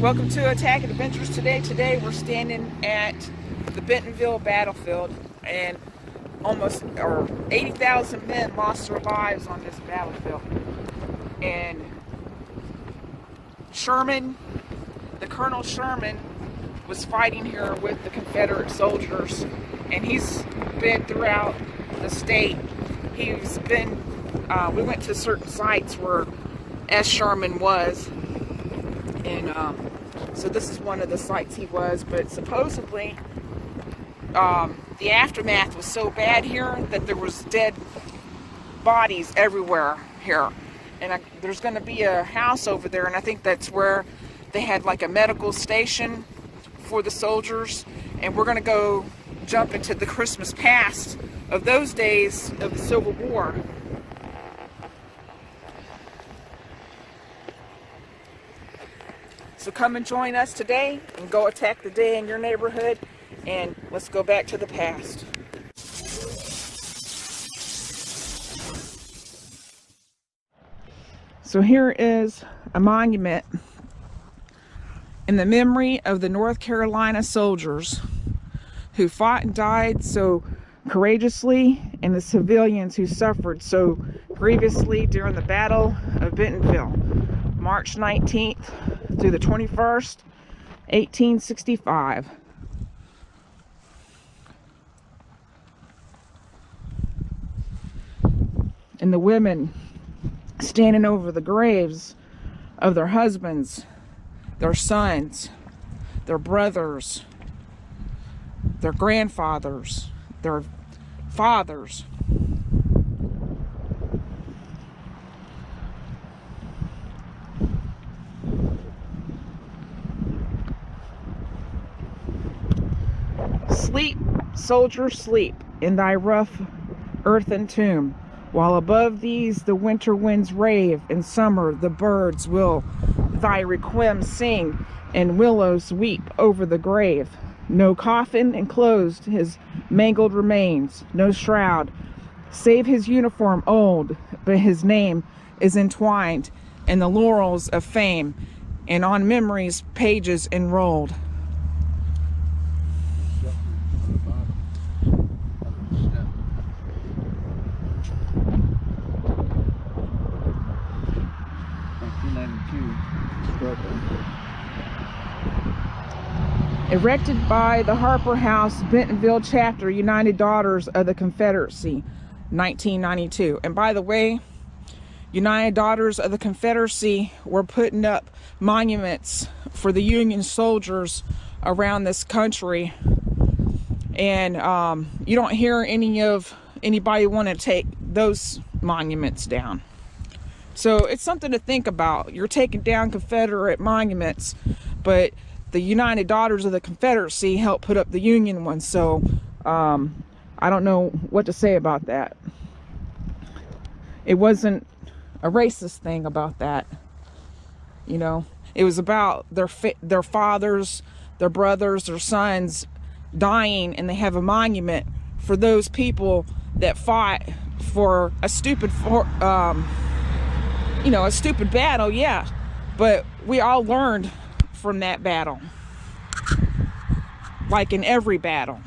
Welcome to Attackett Adventures Today we're standing at the Bentonville battlefield, and 80,000 men lost their lives on this battlefield. And Colonel Sherman was fighting here with the Confederate soldiers, and he's been throughout the state. He's been, we went to certain sites where S. Sherman was, and so this is one of the sites he was, but supposedly the aftermath was so bad here that there was dead bodies everywhere here. And there's going to be a house over there, and I think that's where they had like a medical station for the soldiers. And we're going to go jump into the Christmas past of those days of the Civil War. So come and join us today and go attack the day in your neighborhood, and let's go back to the past. So here is a monument in the memory of the North Carolina soldiers who fought and died so courageously, and the civilians who suffered so grievously during the Battle of Bentonville, March 19th through the 21st, 1865. And the women standing over the graves of their husbands, their sons, their brothers, their grandfathers, their fathers. Sleep, soldier, sleep in thy rough earthen tomb, while above these the winter winds rave. In summer the birds will thy requiem sing, and willows weep over the grave. No coffin enclosed his mangled remains, no shroud save his uniform old, but his name is entwined in the laurels of fame, and on memory's pages enrolled. Erected by the Harper House Bentonville Chapter, United Daughters of the Confederacy, 1992. And by the way, United Daughters of the Confederacy were putting up monuments for the Union soldiers around this country, and you don't hear anybody want to take those monuments down. So it's something to think about. You're taking down Confederate monuments, but the United Daughters of the Confederacy helped put up the Union ones. So I don't know what to say about that. It wasn't a racist thing about that. You know, it was about their fathers, their brothers, their sons dying, and they have a monument for those people that fought for a stupid a stupid battle, yeah, but we all learned from that battle, like in every battle.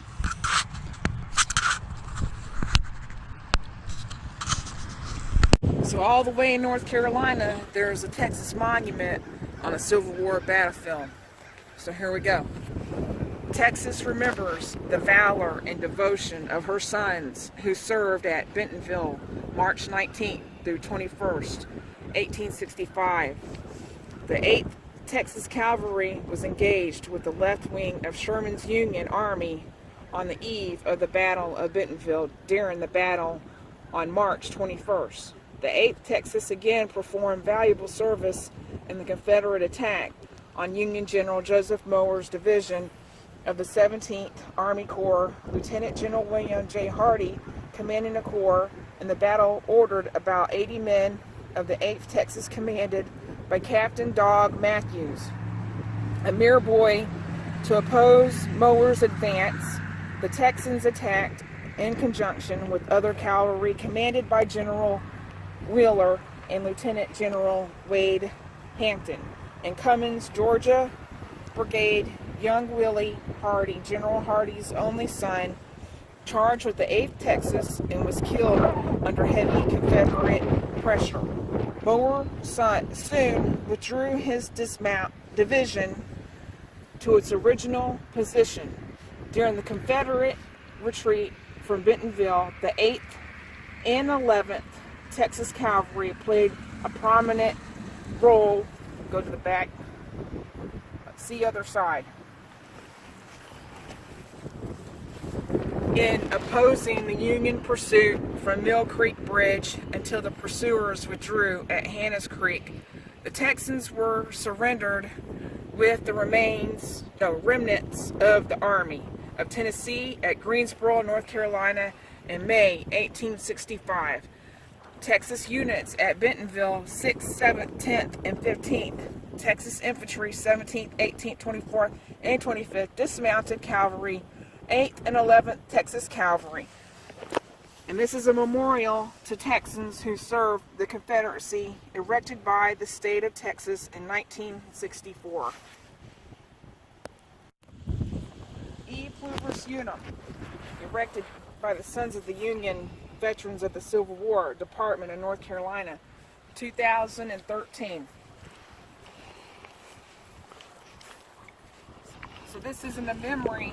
So all the way in North Carolina, there's a Texas monument on a Civil War battlefield. So here we go. Texas remembers the valor and devotion of her sons who served at Bentonville, March 19th through 21st, 1865. The 8th Texas Cavalry was engaged with the left wing of Sherman's Union Army on the eve of the Battle of Bentonville during the battle on March 21st. The 8th Texas again performed valuable service in the Confederate attack on Union General Joseph Mower's division of the 17th Army Corps. Lieutenant General William J. Hardee, commanding the corps, and the battle ordered about 80 men of the 8th Texas, commanded by Captain Dog Matthews, a mere boy, to oppose Mower's advance. The Texans attacked in conjunction with other cavalry commanded by General Wheeler and Lieutenant General Wade Hampton in Cummins, Georgia, Brigade, young Willie Hardy, General Hardy's only son, charged with the 8th Texas and was killed under heavy Confederate pressure. Moore soon withdrew his division to its original position. During the Confederate retreat from Bentonville, the 8th and 11th Texas Cavalry played a prominent role. Go to the back. See other side. In opposing the Union pursuit from Mill Creek Bridge until the pursuers withdrew at Hannah's Creek. The Texans were surrendered with the remnants of the Army of Tennessee at Greensboro, North Carolina in May 1865. Texas units at Bentonville, 6th, 7th, 10th, and 15th. Texas Infantry, 17th, 18th, 24th, and 25th. Dismounted Cavalry, 8th and 11th Texas Cavalry. And this is a memorial to Texans who served the Confederacy, erected by the state of Texas in 1964. E Pluribus Unum, erected by the Sons of the Union Veterans of the Civil War Department of North Carolina, 2013. So this is in the memory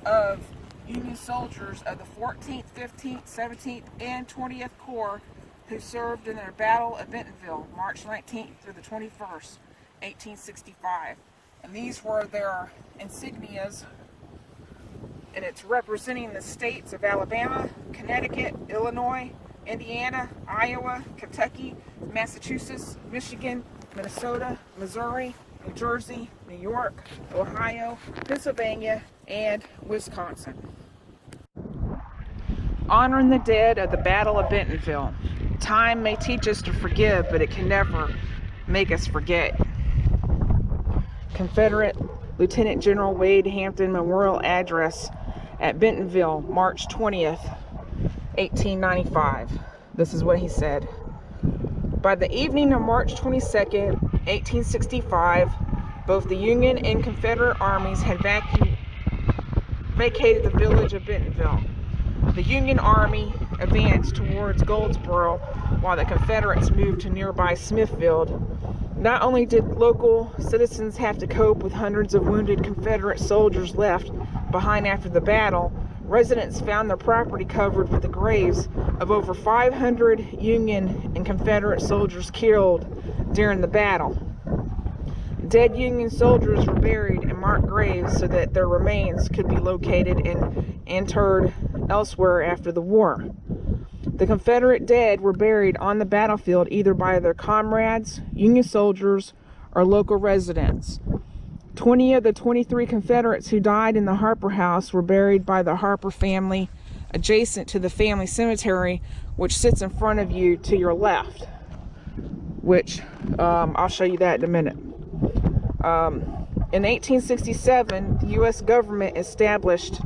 of Union soldiers of the 14th, 15th, 17th, and 20th Corps who served in the Battle of Bentonville, March 19th through the 21st, 1865. And these were their insignias, and it's representing the states of Alabama, Connecticut, Illinois, Indiana, Iowa, Kentucky, Massachusetts, Michigan, Minnesota, Missouri, New Jersey, New York, Ohio, Pennsylvania, and Wisconsin. Honoring the dead of the Battle of Bentonville. Time may teach us to forgive, but it can never make us forget. Confederate Lieutenant General Wade Hampton Memorial Address at Bentonville, March 20th, 1895. This is what he said. By the evening of March 22nd, 1865, both the Union and Confederate armies had vacated the village of Bentonville. The Union Army advanced towards Goldsboro, while the Confederates moved to nearby Smithfield. Not only did local citizens have to cope with hundreds of wounded Confederate soldiers left behind after the battle, residents found their property covered with the graves of over 500 Union and Confederate soldiers killed during the battle. Dead Union soldiers were buried in marked graves so that their remains could be located and interred elsewhere after the war. The Confederate dead were buried on the battlefield either by their comrades, Union soldiers, or local residents. 20 of the 23 Confederates who died in the Harper House were buried by the Harper family adjacent to the family cemetery, which sits in front of you to your left, which I'll show you that in a minute. In 1867, the U.S. government established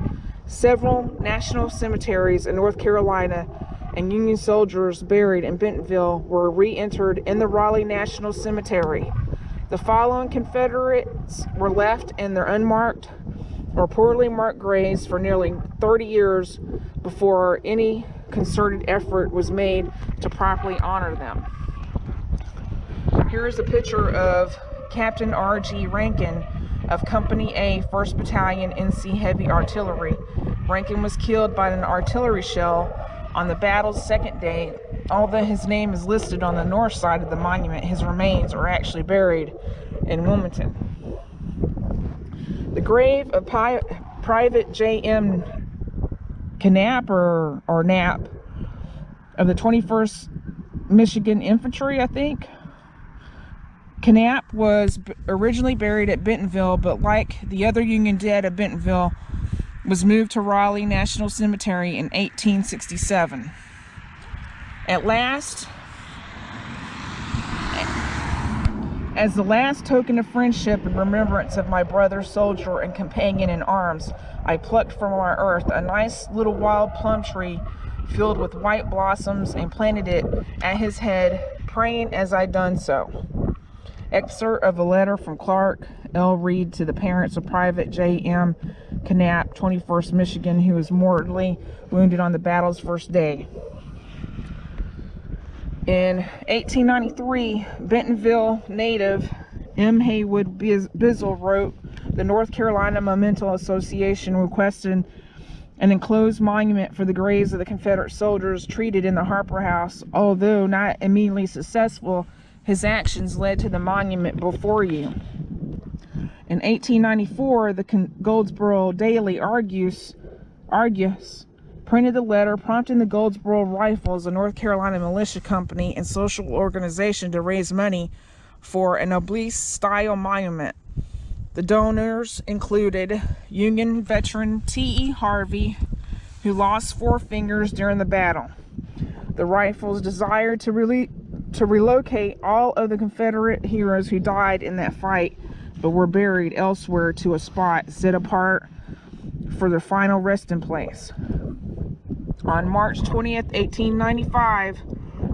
several national cemeteries in North Carolina, and Union soldiers buried in Bentonville were re-interred in the Raleigh National Cemetery. The following Confederates were left in their unmarked or poorly marked graves for nearly 30 years before any concerted effort was made to properly honor them. Here is a picture of Captain R.G. Rankin of Company A, 1st Battalion NC Heavy Artillery. Rankin was killed by an artillery shell on the battle's second day. Although his name is listed on the north side of the monument, his remains are actually buried in Wilmington. The grave of Private J.M. Knapp or Knapp of the 21st Michigan Infantry, I think. Knapp was originally buried at Bentonville, but like the other Union dead of Bentonville, was moved to Raleigh National Cemetery in 1867. At last, as the last token of friendship and remembrance of my brother, soldier, and companion in arms, I plucked from our earth a nice little wild plum tree filled with white blossoms and planted it at his head, praying as I done so. Excerpt of a letter from Clark L. Reed to the parents of Private J.M. Knapp, 21st Michigan, who was mortally wounded on the battle's first day. In 1893, Bentonville native M. Haywood Bizzle wrote, "The North Carolina Memorial Association requested an enclosed monument for the graves of the Confederate soldiers treated in the Harper House. Although not immediately successful, his actions led to the monument before you." In 1894, the Goldsboro Daily Argus printed the letter prompting the Goldsboro Rifles, a North Carolina militia company and social organization, to raise money for an obelisk-style monument. The donors included Union veteran T.E. Harvey, who lost 4 fingers during the battle. The Rifles desired to relocate all of the Confederate heroes who died in that fight but were buried elsewhere to a spot set apart for their final resting place. On March 20th, 1895,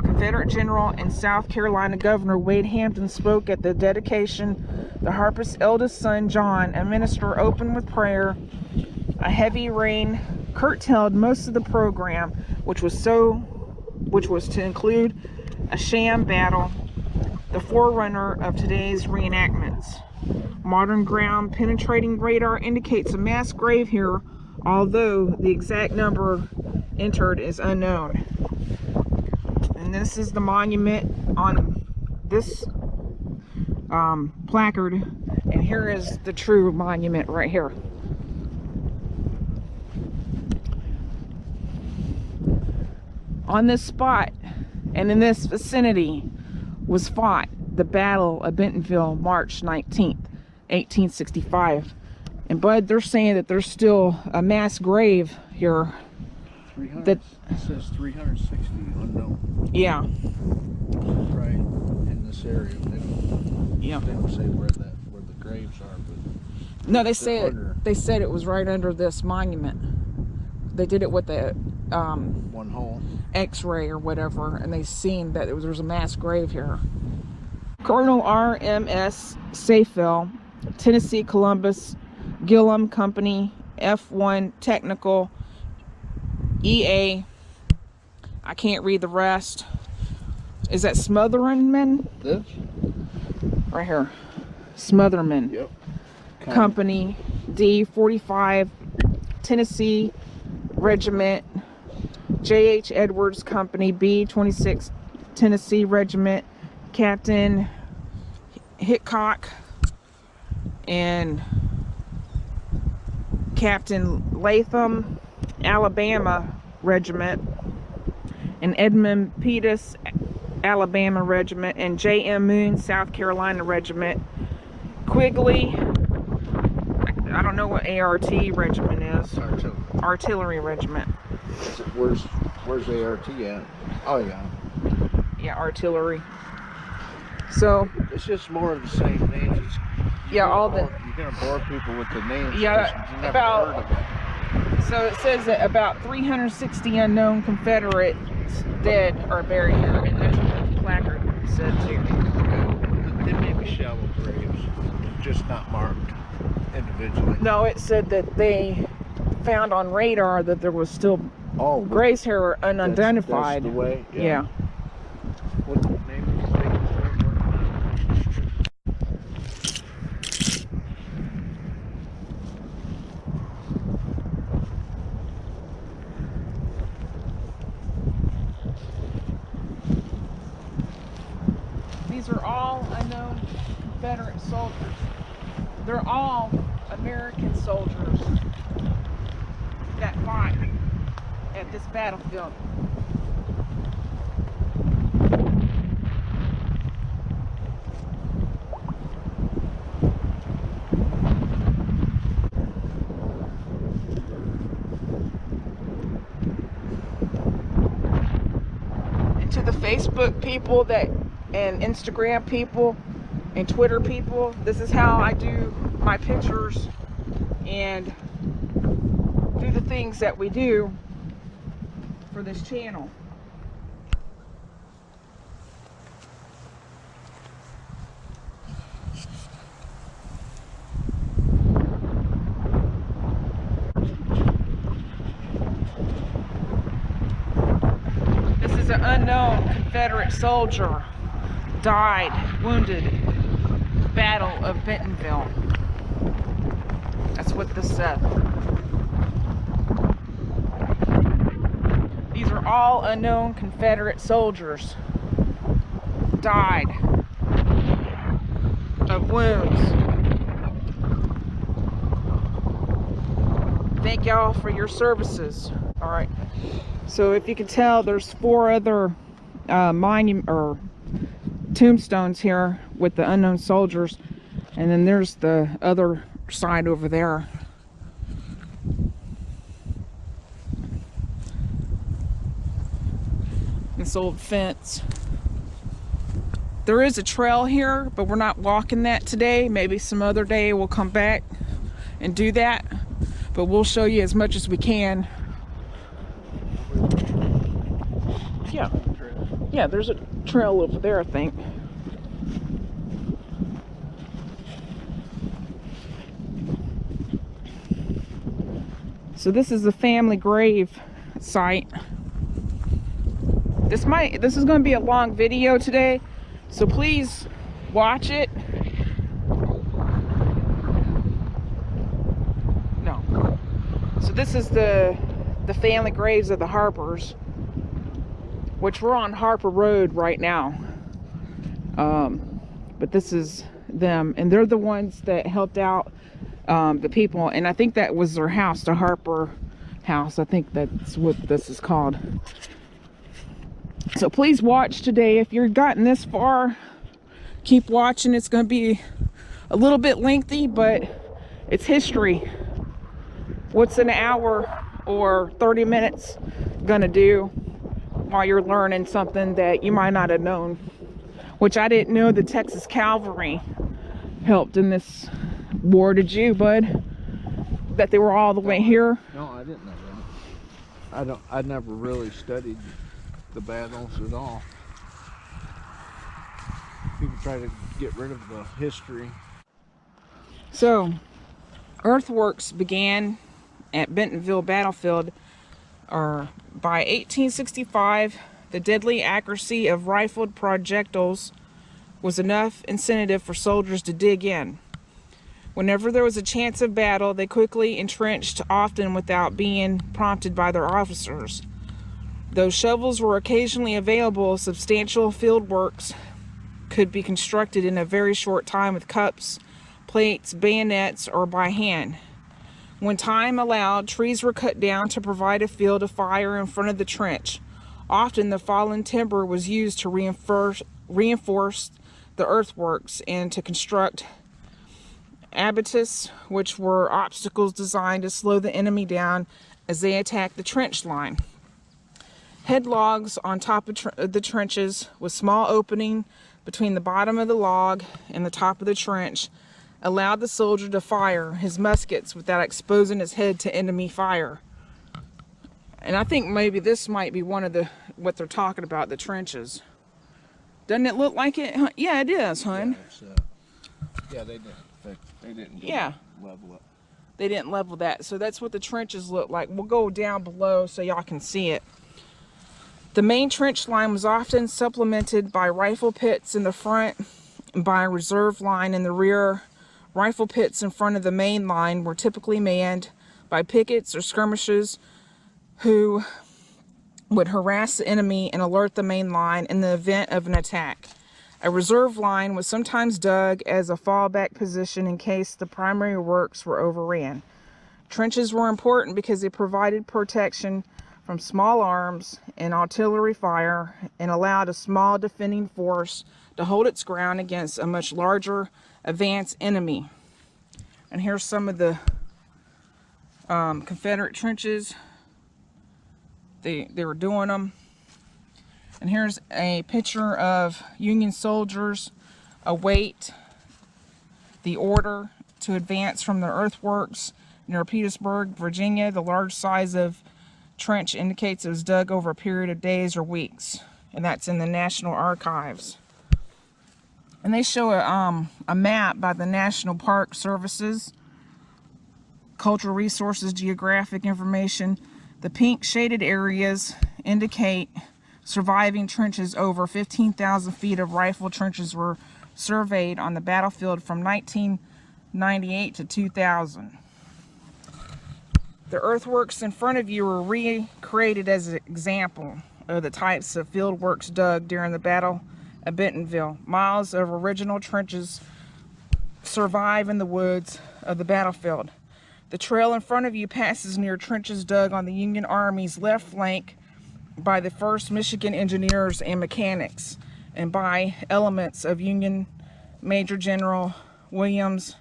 Confederate General and South Carolina Governor Wade Hampton spoke at the dedication. The Harper's eldest son, John, a minister, opened with prayer. A heavy rain curtailed most of the program, which was to include a sham battle, the forerunner of today's reenactments. Modern ground penetrating radar indicates a mass grave here, although the exact number entered is unknown. And this is the monument on this placard, and here is the true monument right here. On this spot and in this vicinity was fought the Battle of Bentonville, March 19th, 1865. And Bud, they're saying that there's still a mass grave here. That it says 360 unknown. Yeah. Right in this area. They don't say where the graves are, but no, they said it was right under this monument. They did it with the one hole X-ray or whatever, and they seen that there's a mass grave here. Colonel R.M.S. Seyfel, Tennessee Columbus Gillum Company, F1 Technical, EA, I can't read the rest. Is that Smotherman? This? Right here. Smotherman. Yep. Company, D45, Tennessee Regiment, J.H. Edwards Company, B26, Tennessee Regiment, Captain Hickok, and Captain Latham, Alabama Regiment, and Edmund Pettus, Alabama Regiment, and J.M. Moon, South Carolina Regiment. Quigley, I don't know what ART regiment is. Artillery Regiment. Where's ART at? Oh yeah. Yeah, artillery. So it's just more of the same names. Yeah, all the. You're gonna bore people with the names. Yeah, you never heard of them. So it says that about 360 unknown Confederates dead are buried here, and that's what the placard said too. They may be shallow graves, just not marked individually. No, it said that they found on radar that there was still graves here were unidentified. That's the way. Yeah. What name did you say? These are all unknown Confederate soldiers. They're all American soldiers that fought at this battlefield. And to the Facebook people and Instagram people and Twitter people, this is how I do my pictures and do the things that we do for this channel. says an unknown Confederate soldier died, wounded, Battle of Bentonville. That's what this said. These are all unknown Confederate soldiers. Died of wounds. Thank y'all for your services. All right. So if you can tell, there's 4 other tombstones here with the unknown soldiers, and then there's the other side over there. This old fence. There is a trail here, but we're not walking that today. Maybe some other day we'll come back and do that, but we'll show you as much as we can. Yeah, there's a trail over there, I think. So this is the family grave site. This is going to be a long video today, so please watch it. No. So this is the family graves of the Harpers, which we're on Harper Road right now. But this is them, and they're the ones that helped out the people, and I think that was their house, the Harper house. I think that's what this is called. So please watch today. If you've gotten this far, keep watching. It's going to be a little bit lengthy, but it's history. What's an hour or 30 minutes gonna do while you're learning something that you might not have known? Which I didn't know the Texas Cavalry helped in this war. Did you, bud? That they were all the way here? No, I didn't know that. I never really studied the battles at all. People try to get rid of the history. So, earthworks began at Bentonville Battlefield by 1865. The deadly accuracy of rifled projectiles was enough incentive for soldiers to dig in. Whenever there was a chance of battle, they quickly entrenched, often without being prompted by their officers. Though shovels were occasionally available, substantial field works could be constructed in a very short time with cups, plates, bayonets, or by hand. When time allowed, trees were cut down to provide a field of fire in front of the trench. Often the fallen timber was used to reinforce the earthworks and to construct abatis, which were obstacles designed to slow the enemy down as they attacked the trench line. Headlogs on top of the trenches, with small opening between the bottom of the log and the top of the trench, allowed the soldier to fire his muskets without exposing his head to enemy fire. And I think maybe this might be one of what they're talking about, the trenches. Doesn't it look like it? Yeah, it is, hon. Yeah, they didn't level up. They didn't level that. So that's what the trenches look like. We'll go down below so y'all can see it. The main trench line was often supplemented by rifle pits in the front and by a reserve line in the rear. Rifle pits in front of the main line were typically manned by pickets or skirmishers who would harass the enemy and alert the main line in the event of an attack. A reserve line was sometimes dug as a fallback position in case the primary works were overran. Trenches were important because they provided protection from small arms and artillery fire and allowed a small defending force to hold its ground against a much larger advanced enemy. And here's some of the Confederate trenches. They were doing them. And here's a picture of Union soldiers await the order to advance from the earthworks near Petersburg, Virginia. The large size of trench indicates it was dug over a period of days or weeks, and that's in the National Archives. And they show a map by the National Park Services, Cultural Resources, Geographic Information. The pink shaded areas indicate surviving trenches. Over 15,000 feet of rifle trenches were surveyed on the battlefield from 1998 to 2000. The earthworks in front of you were recreated as an example of the types of field works dug during the Battle of Bentonville. Miles of original trenches survive in the woods of the battlefield. The trail in front of you passes near trenches dug on the Union Army's left flank by the 1st Michigan Engineers and Mechanics and by elements of Union Major General Williams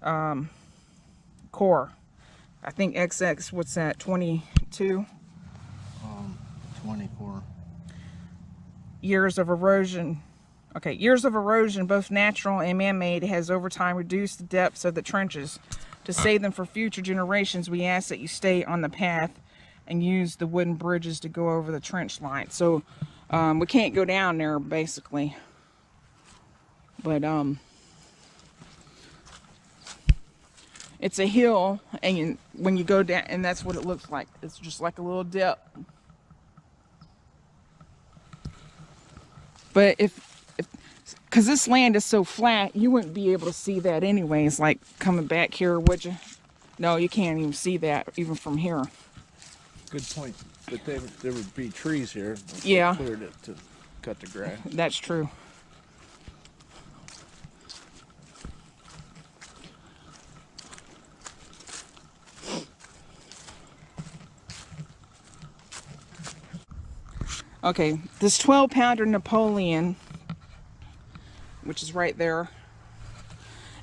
Corps. I think XX, what's that, 22? 24. Years of erosion. Okay, years of erosion, both natural and man-made, has over time reduced the depths of the trenches. To save them for future generations, we ask that you stay on the path and use the wooden bridges to go over the trench line. So we can't go down there, basically. But it's a hill, and when you go down, and that's what it looks like. It's just like a little dip. But because this land is so flat, you wouldn't be able to see that anyways, like coming back here, would you? No, you can't even see that, even from here. Good point. But there would be trees here. Yeah. They cleared it to cut the grass. That's true. Okay, this 12-pounder Napoleon, which is right there,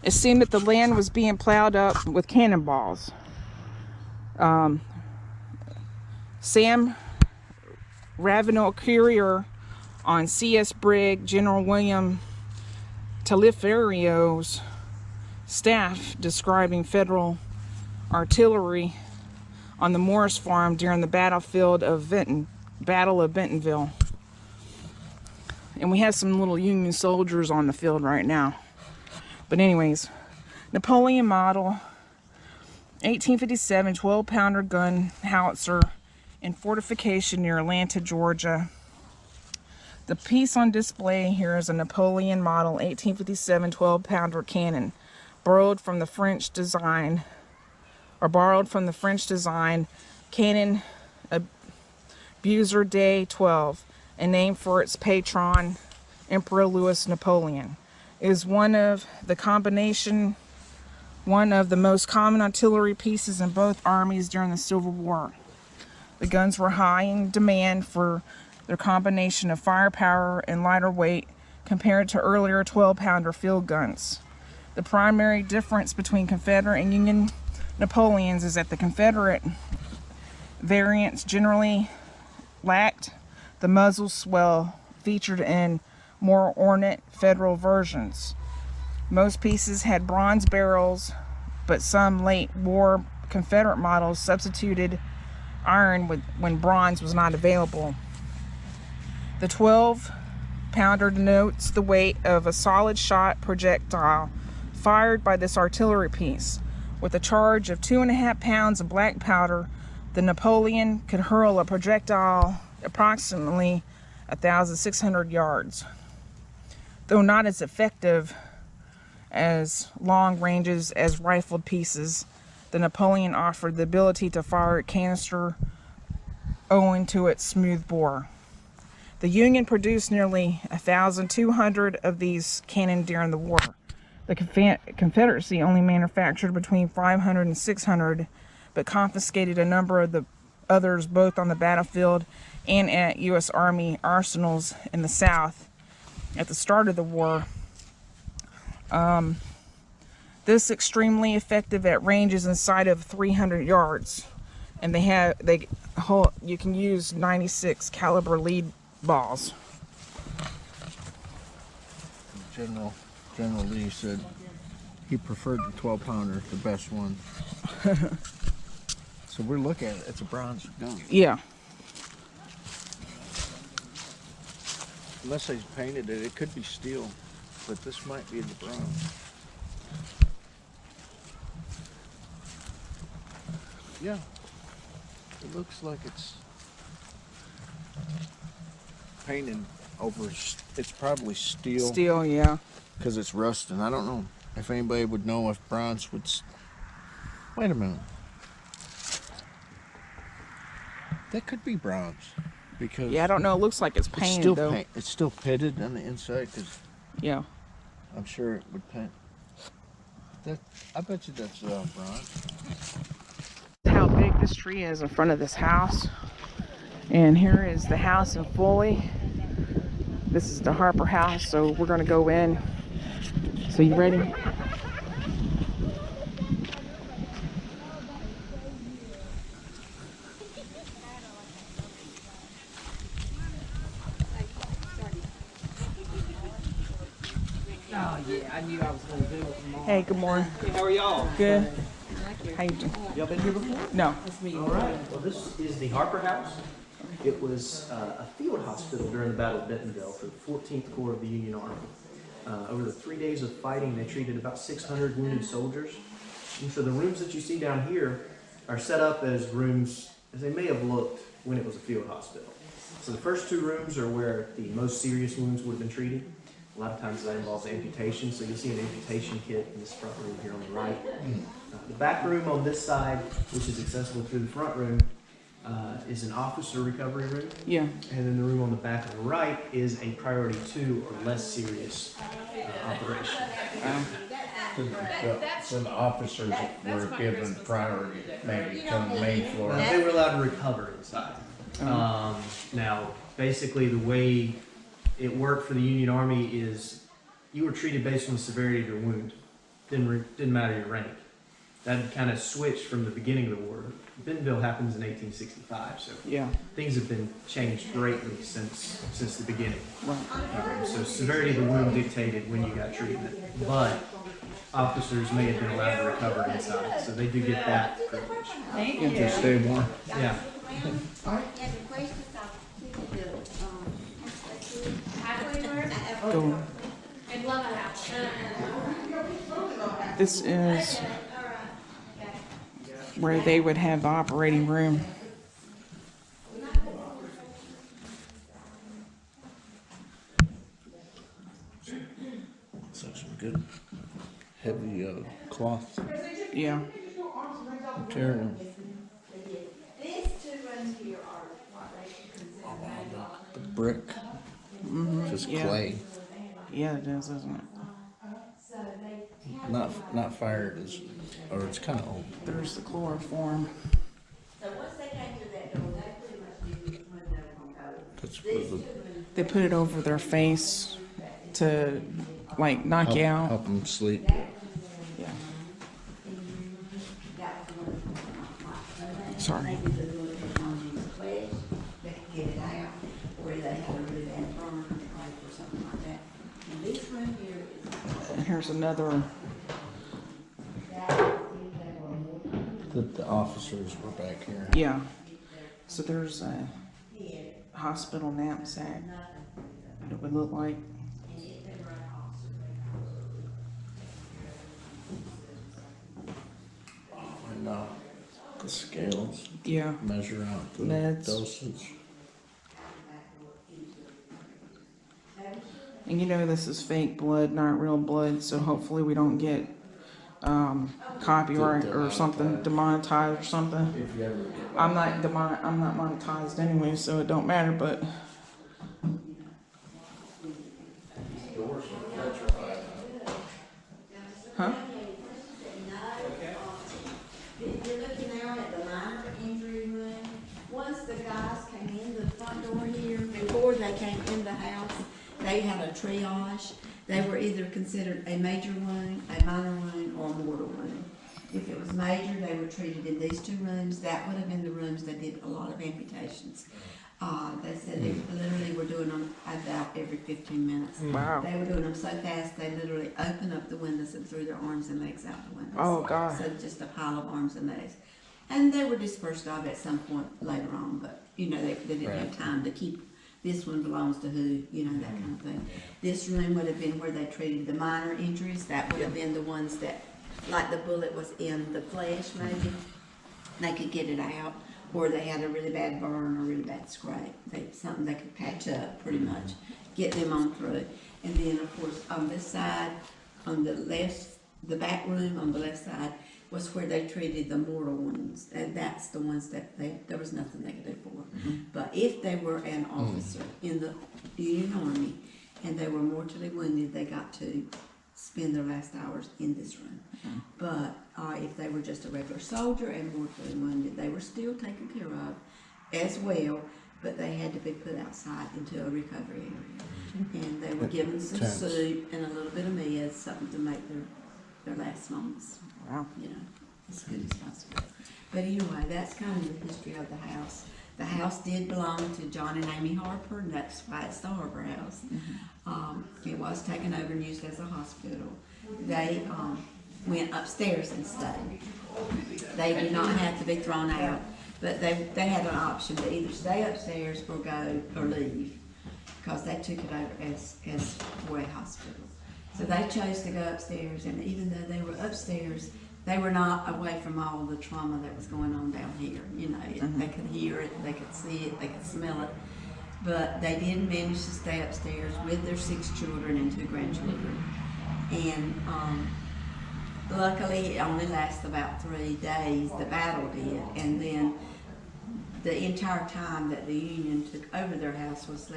it seemed that the land was being plowed up with cannonballs. Sam Ravenel Courier on C.S. Brigg, General William Taliaferro's staff, describing Federal artillery on the Morris Farm during the Battle of Bentonville. And we have some little Union soldiers on the field right now. But anyways, Napoleon model, 1857, 12-pounder gun howitzer in fortification near Atlanta, Georgia. The piece on display here is a Napoleon model 1857 12-pounder cannon, borrowed from the French design cannon Buser Day 12, and named for its patron, Emperor Louis Napoleon. It is one of the most common artillery pieces in both armies during the Civil War. The guns were high in demand for their combination of firepower and lighter weight compared to earlier 12-pounder field guns. The primary difference between Confederate and Union Napoleons is that the Confederate variants generally lacked the muzzle swell featured in more ornate Federal versions. Most pieces had bronze barrels, but some late war Confederate models substituted iron when bronze was not available. The 12-pounder denotes the weight of a solid shot projectile fired by this artillery piece. With a charge of 2.5 pounds of black powder, the Napoleon could hurl a projectile approximately 1,600 yards. Though not as effective as long ranges as rifled pieces, the Napoleon offered the ability to fire a canister owing to its smooth bore. The Union produced nearly 1,200 of these cannon during the war. The Confederacy only manufactured between 500 and 600, but confiscated a number of the others both on the battlefield and at U.S. Army arsenals in the South at the start of the war. This extremely effective at ranges inside of 300 yards, and you can use 96 caliber lead balls. General Lee said he preferred the 12-pounder, the best one. So we're looking at it. It's a bronze gun. Yeah. Unless they painted it, it could be steel, but this might be the bronze. Yeah, it looks like it's painted over. It's probably steel. Steel, yeah. Because it's rusting. I don't know if anybody would know if bronze would. Wait a minute. That could be bronze. Because Yeah, I don't know. It looks like it's painted though. It's still pitted on the inside. Cause yeah. I'm sure it would paint. I bet you that's bronze. How big this tree is in front of this house. And here is the house in Foley. This is the Harper house, so we're gonna go in. So you ready? Oh yeah, I knew I was gonna do it tomorrow. Hey, good morning. Hey, how are y'all? Good. How you doing? Y'all been here before? No. All right. Well, this is the Harper House. It was a field hospital during the Battle of Bentonville for the 14th Corps of the Union Army. Over the 3 days of fighting, they treated about 600 wounded soldiers. And so the rooms that you see down here are set up as rooms as they may have looked when it was a field hospital. So the first two rooms are where the most serious wounds would have been treated. A lot of times that involves amputation, so you'll see an amputation kit in this front room here on the right. The back room on this side, which is accessible through the front room, is an officer recovery room. Yeah. And then the room on the back of the right is a priority 2 or less serious operation. So the officers were given priority, maybe to the main floor. They were allowed to recover inside. Now, basically the way it worked for the Union Army is you were treated based on the severity of your wound. Didn't matter your rank. That had kind of switched from the beginning of the war. Bentonville happens in 1865, so Yeah. things have been changed greatly since the beginning. Right. So severity of the wound dictated when you got treatment, but officers may have been allowed to recover inside, so they do get that privilege. Thank you. To stay warm. Yeah. Go. This is where they would have the operating room. So some good heavy cloth Yeah. material. These two rooms here are what they consider The brick. Just Yeah. clay. Yeah, it is, isn't it? Not fired as, or it's kind of old. There's the chloroform. So once they came through that door, they pretty much knew which one they were gonna go. That's for the They put it over their face to like knock you out. help them sleep. Yeah. Sorry. They could get it out, or they had a really bad burn, or something like that. And this room here is. And here's another. The officers were back here. Yeah. So there's a hospital knapsack. It would look like. And the scales Yeah. measure out the Meds. dosage. And you know this is fake blood, not real blood, so hopefully we don't get copyright or something, demonetized or something. If you ever get I'm not monetized anyway, so it don't matter. But huh? You're looking now at the minor injury room. Once the guys came in the front door here, before they came in the house, they had a triage. They were either considered a major wound, a minor wound, or a mortal wound. If it was major, they were treated in these two rooms. That would have been the rooms that did a lot of amputations. They said they literally were doing them about every 15 minutes. Wow. They were doing them so fast, they literally opened up the windows and threw their arms and legs out the windows. Oh, God. So just a pile of arms and legs. And they were dispersed of at some point later on, but, you know, they didn't have time to keep, this one belongs to who, you know, that kind of thing. This room would have been where they treated the minor injuries. That would have been the ones that, like the bullet was in the flesh maybe, they could get it out. or they had a really bad burn or really bad scrape. Something they could patch up pretty much, get them on through. And then of course on this side, on the left, the back room on the left side was where they treated the mortal wounds, and that's the ones that there was nothing they could do for. But if they were an officer in the Union Army and they were mortally wounded, they got to spend their last hours in this room. But if they were just a regular soldier and mortally wounded, they were still taken care of as well, but they had to be put outside into a recovery area. And they were given some soup and a little bit of meds, something to make their last moments. Wow. You know, as good as possible. But anyway, that's kind of the history of the house. The house did belong to John and Amy Harper, and that's why it's the Harper House. It was taken over and used as a hospital. They went upstairs and stayed. They did not have to be thrown out, but they had an option to either stay upstairs or go or leave, because they took it over as for a hospital. So they chose to go upstairs, and even though they were upstairs, they were not away from all the trauma that was going on down here. You know, they could hear it, they could see it, they could smell it. But they did manage to stay upstairs with their 6 children and 2 grandchildren. And luckily, it only lasted about 3 days, the battle did. And then the entire time that the Union took over their house was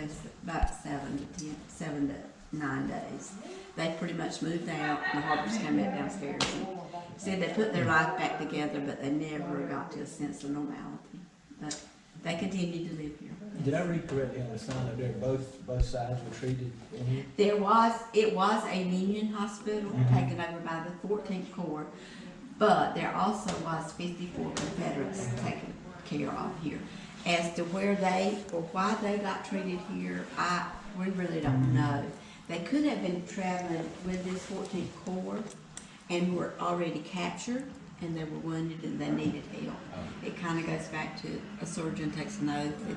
about 7 to 9 days. They pretty much moved out, and the Harpers came back downstairs and said they put their life back together, but they never got to a sense of normality. But they continued to live here. Did I read correctly on the sign up there, both sides were treated in here? It was a Union hospital taken over by the 14th Corps, but there also was 54 Confederates taken care of here. As to where they, or why they got treated here, we really don't know. They could have been traveling with this 14th Corps and were already captured, and they were wounded and they needed help. It kind of goes back to a surgeon takes an oath that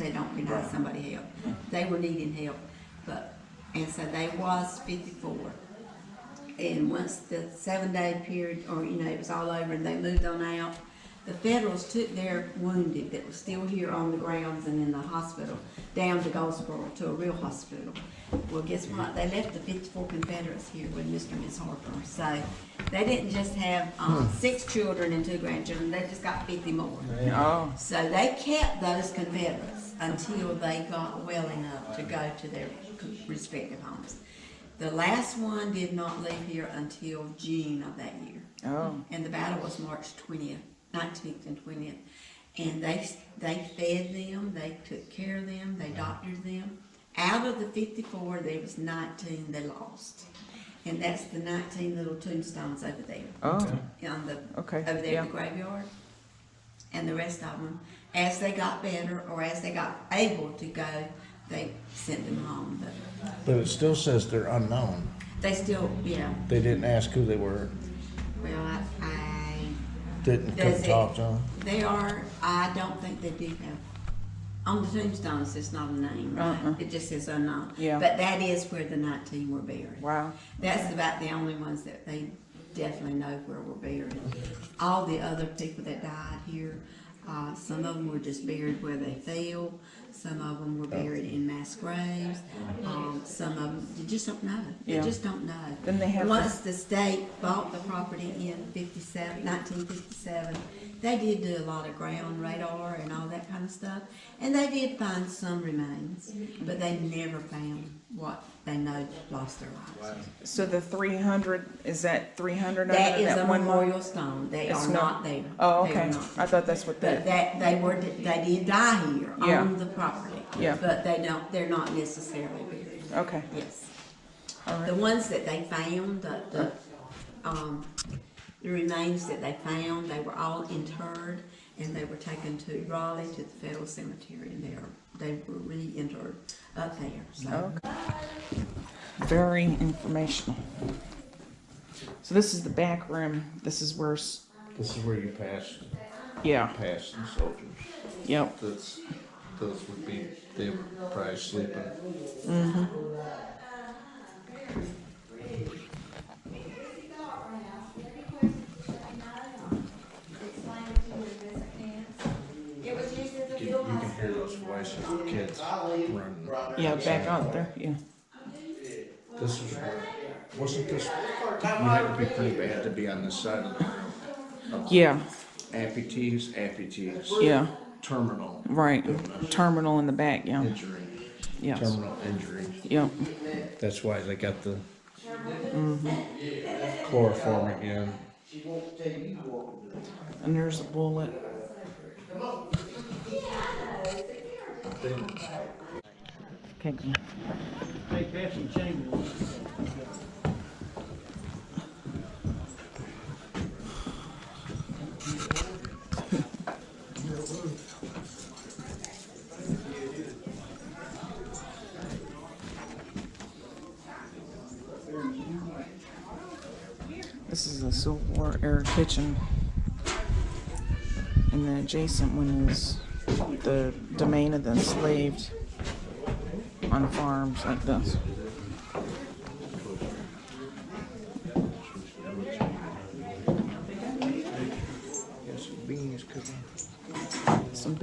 they don't deny somebody help. They were needing help, and so they was 54. And once the 7-day period, or it was all over and they moved on out, the Federals took their wounded that was still here on the grounds and in the hospital down to Goldsboro to a real hospital. Well, guess what? They left the 54 Confederates here with Mr. and Miss Harper. So they didn't just have 6 children and 2 grandchildren. They just got 50 more. Oh. So they kept those Confederates until they got well enough to go to their respective homes. The last one did not leave here until June of that year. Oh. And the battle was March 20th. 19th and 20th, and they fed them, they took care of them, they doctored them. Out of the 54, there was 19 they lost, and that's the 19 little tombstones over there. Oh. Over there in the graveyard. And the rest of them, as they got better or as they got able to go, they sent them home. But it still says they're unknown. They still, They didn't ask who they were. Well, Couldn't talk to them. They are, I don't think they do have, on the tombstones, it's not a name, right? It just says unknown. Yeah. But that is where the 19 were buried. Wow. That's about the only ones that they definitely know where were buried. All the other people that died here, some of them were just buried where they fell. Some of them were buried in mass graves. Some of them, you just don't know. You just don't know. Then they have Once the state bought the property in 1957, they did do a lot of ground radar and all that kind of stuff. And they did find some remains, but they never found what they know lost their lives. So the 300, is that 300? That is a one memorial stone. They It's are not there. Oh, They are okay. not. I thought that's what But they did die here Yeah. on the property. Yeah. But they're not necessarily buried. Okay. Yes. All right. The ones that they found, the remains that they found, they were all interred, and they were taken to Raleigh to the Federal Cemetery, and they were reinterred up there. So. Okay. Very informational. So this is the back room. This is where, This is where you pass the soldiers. Yep. Those would be, they were probably sleeping. nice if the kids run. Yeah, back out there. Yeah. This wasn't this, you had to be pretty bad to be on this side of the Yeah. amputees, Yeah. terminal. Right. illness, Terminal in the back. Yeah. Injury, Yes. terminal injury. Yep. That's why they got the chloroform again. And there's a bullet. Okay. Go. Hey, Cassie Chambers. This is a Civil War era kitchen, and the adjacent one is the domain of the enslaved on farms like this. Beans cooking. Some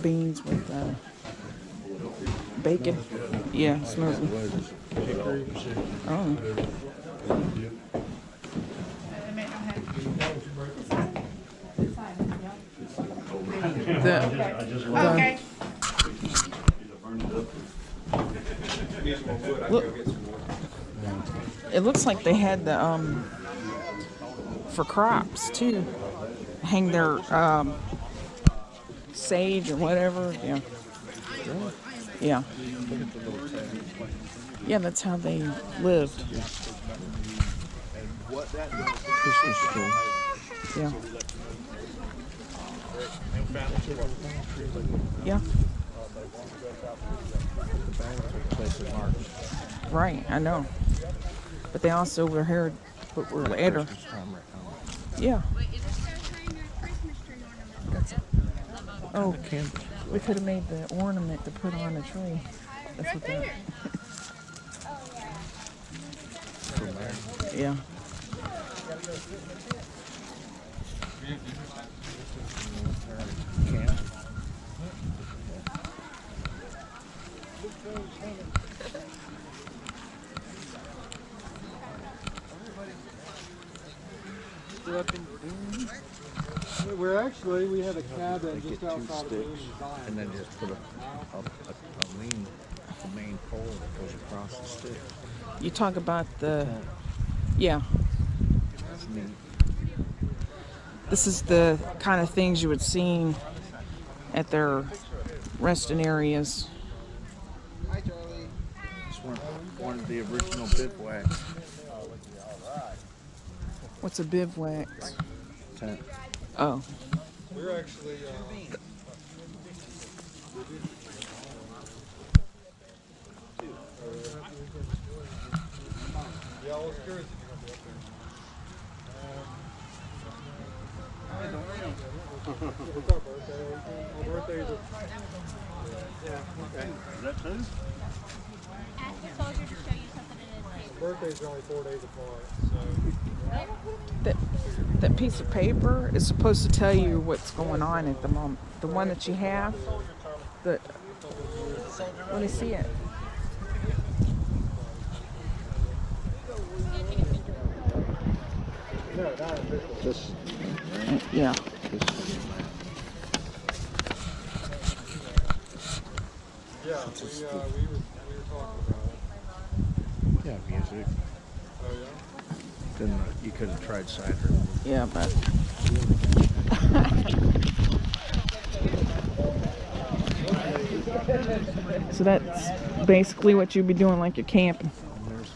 beans with bacon. Yeah, smoking. Oh. Okay. Look, it looks like they had the for crops too. Hang their sage or whatever. Yeah. Yeah. Yeah, that's how they lived. Christmas tree. Yeah. Yeah. Right, I know. But they also were here, but were later. Yeah. Oh, we could have made the ornament to put on the tree. That's what that. Yeah. We had a cabin just outside of Boone, And then just put a main pole that goes across the stick. You talk about the, yeah. That's neat. This is the kind of things you would see at their resting areas. Hi, Charlie. This one of the original bivouacs. What's a bivouac? Tent. Oh. we're actually, yeah, I was curious if you're gonna be up there. What's our birthday? My birthday's yeah, okay. Is that two? I told you to show you something in his Birthdays are only 4 days apart, so. That piece of paper is supposed to tell you what's going on at the moment. The one that you have, let me see it. No, not official. This. Yeah. Yeah, we were talking about it. Yeah, music. Oh, yeah? Then you could have tried cider. Yeah, but so that's basically what you'd be doing, like you're camping. And there's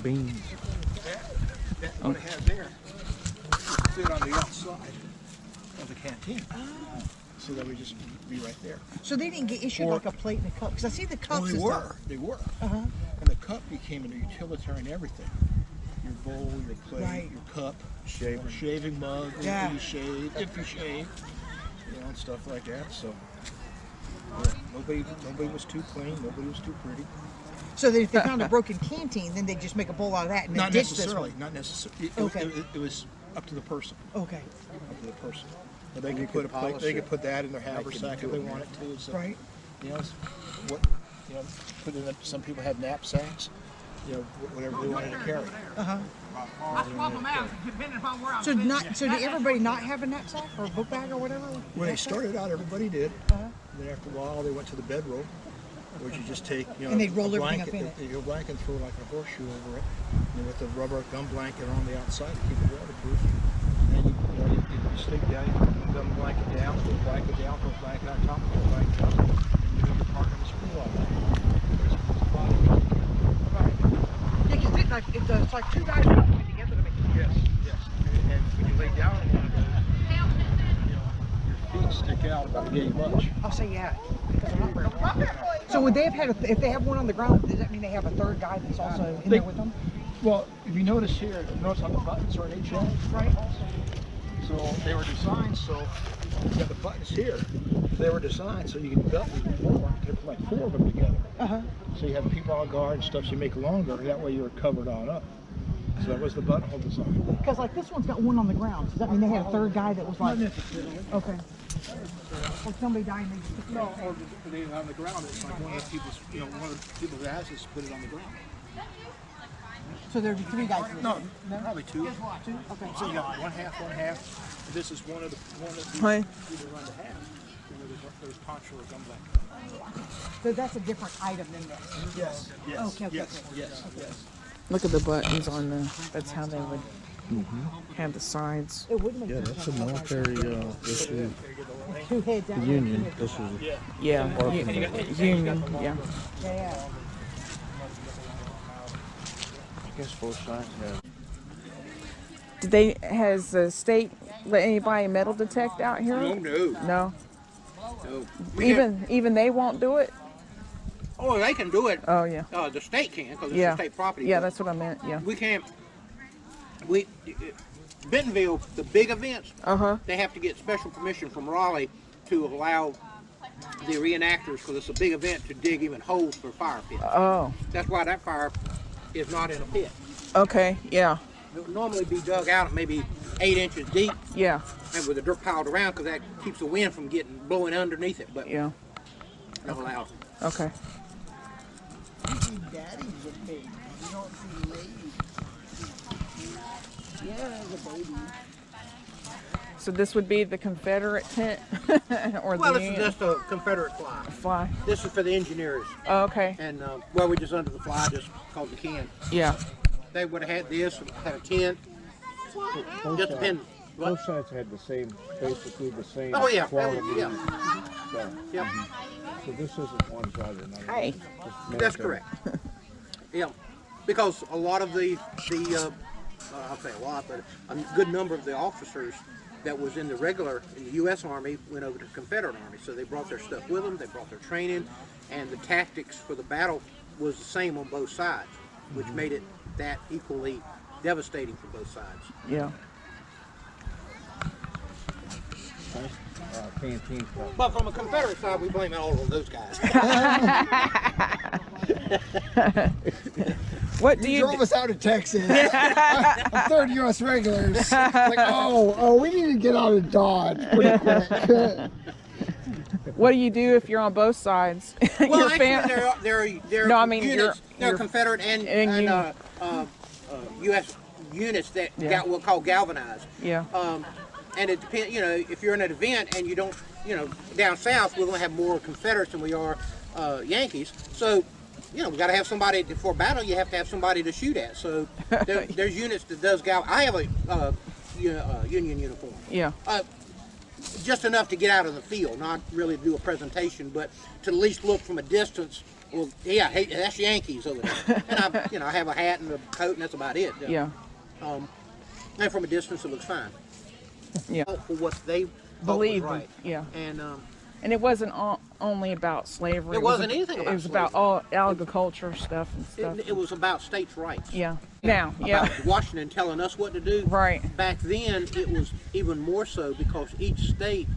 beans. What I have there fit on the outside of the canteen. So that would just be right there. So they didn't get issued like a plate and a cup? Because I see the cups. Oh, and stuff. they were. Uh-huh. And the cup became a utilitarian everything. Your bowl, your plate, Right. your cup, shaving mug, Yeah. if you shave, and stuff like that. So yeah, nobody was too clean, nobody was too pretty. So that if they found a broken canteen, then they just make a bowl out of that and Not then ditch this necessarily. one. Not necessarily. Okay. It was up to the person. Okay. Up to the person. But they You could put could polish they it. could put that in their Make it haversack into if they a wanted to. So, Right. You know, what you know, put in. Some people had knapsacks. You know, whatever they wanted to carry. So did everybody not have a knapsack or a book bag or whatever? When they started out, everybody did. And then after a while, they went to the bedroll, which you just take, you know, And they'd roll a everything up blanket, in it. a blanket and throw like a horseshoe over it, and with the rubber gum blanket on the outside to keep it waterproof. And you sleep down, you put the gum blanket down, put the blanket down, put the blanket on top, put the blanket up, and you know, you're parking the school all night. Yeah, because it's like two guys working together to make it. Yes, yes. And when you lay down in one of those, you know, your feet stick out about a game much. I'll say yeah. Because they're not very long. So would they have had if they have one on the ground? Does that mean they have a third guy that's also in there with them? Well, if you notice here, notice on the buttons are an each end. Right. So they were designed so you got the buttons here. They were designed so you can belt even more. You put like 4 of them together. So you have people on guard and stuff. So you make longer. That way you're covered on up. So that was the buttonhole design. Because like this one's got one on the ground. Does that mean they had a third guy that was like? Not necessarily. Okay. Like somebody died and they just took it No, out. or they on the ground. It's like one of the people's, you know, one of the people's asses put it on the ground. So there'd be 3 guys in this. No, probably 2. 2? Okay. So you got one half. This is one of the Hi. people run the half. You know, there's poncho or gum blanket. So that's a different item than this. Yes. Yes. Okay. Yes. Okay. Yes. Yes. Look at the buttons on the. That's how they would have the sides. It would make Yeah, sense that's a to have military issue 2 heads out. union. This is Yeah. Union. Yeah. Yeah. I guess both sides have. Has the state let anybody metal detect out here? No. No. No. Even they won't do it. Oh, they can do it. Oh yeah. The state can because it's Yeah. state property. Yeah, but that's what I meant. Yeah. we can't. Bentonville, the big events, they have to get special permission from Raleigh to allow the reenactors, because it's a big event, to dig even holes for fire pits. Oh. That's why that fire is not in a pit. Okay. Yeah. It would normally be dug out at maybe 8 inches deep Yeah. and with the dirt piled around, because that keeps the wind from blowing underneath it. But Yeah. not allowed. Okay. Daddy's a baby. You don't see ladies. Yeah, the baby. So this would be the Confederate tent, or Well, the this is Union just a Confederate fly. fly. This is for the engineers. Oh, okay. And well, we just under the fly just because we can. Yeah. They would have had this, had a tent. Just depends. Both sides had the same, basically the same Oh yeah, quality. yeah, stuff. yep. So this isn't one side or another. Hey. Just That's military. correct. Yeah, because a lot of the I'll say a lot, but a good number of the officers that was in the U.S. Army went over to the Confederate Army. So they brought their stuff with them. They brought their training, and the tactics for the battle was the same on both sides, which made it that equally devastating for both sides. Yeah. Canteen stuff. But from a Confederate side, we blame it all on those guys. What do You you? drove us out of Texas. I'm third U.S. regulars. Like, we need to get out of Dodge pretty quick. What do you do if you're on both sides? Well, Your actually, they're No, I mean, units. They're you're- Confederate and U.S. units that Yeah. got what called galvanized. Yeah. And it depends. If you're in an event and you don't, down south, we're going to have more Confederates than we are Yankees. So, we got to have somebody for battle. You have to have somebody to shoot at. So there's units that does I have a Union uniform. Yeah. Just enough to get out of the field, not really to do a presentation, but to at least look from a distance. Well, yeah, hey, that's Yankees over there. And I have a hat and a coat, and that's about it. Yeah. And from a distance, it looks fine. Yeah. For what they Believe. right. Yeah. And it wasn't only about slavery. It wasn't anything about It was about all agriculture stuff and stuff. it was about states' rights. Yeah. Now. Yeah. About Washington telling us what to do. Right. Back then, it was even more so because each state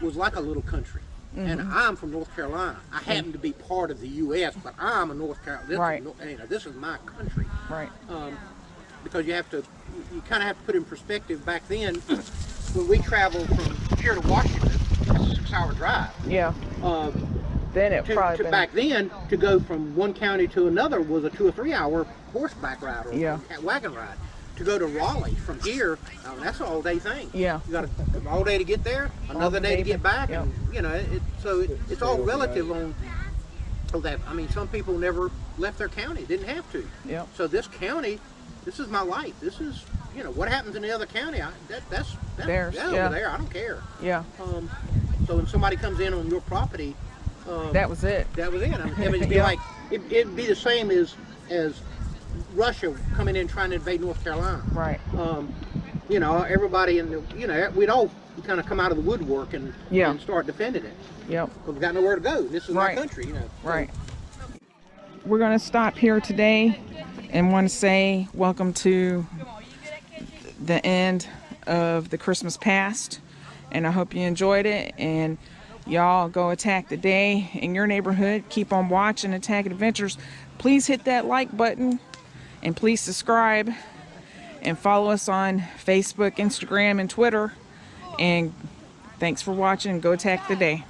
was like a little country. And I'm from North Carolina. I happen to be part of the U.S., but I'm a North Carolina. Right. This is my country. Right. Because you kind of have to put in perspective. Back then, when we traveled from here to Washington, that's a 6-hour drive. Yeah. Then it probably been... Back then, to go from one county to another was a 2 or 3 hour horseback ride or wagon ride. To go to Raleigh from here, that's an all-day thing. Yeah. You got all day to get there, another day to get back, and you know, it's all relative on that. I mean, some people never left their county, didn't have to. Yeah. So this county, this is my life. This is, you know, what happens in the other county. That's theirs. over there. I don't care. Yeah. So when somebody comes in on your property, that was it. That was it. I mean, it'd be like it'd be the same as Russia coming in trying to invade North Carolina. Right. You know, everybody in the, you know, we'd all kind of come out of the woodwork and start defending it. Yep. But we got nowhere to go. This is my country, you know. Right. We're going to stop here today and want to say welcome to the end of the Christmas past. And I hope you enjoyed it. And y'all go attack the day in your neighborhood. Keep on watching Attackett Adventures. Please hit that like button. And please subscribe and follow us on Facebook, Instagram, and Twitter. And thanks for watching. Go attack the day.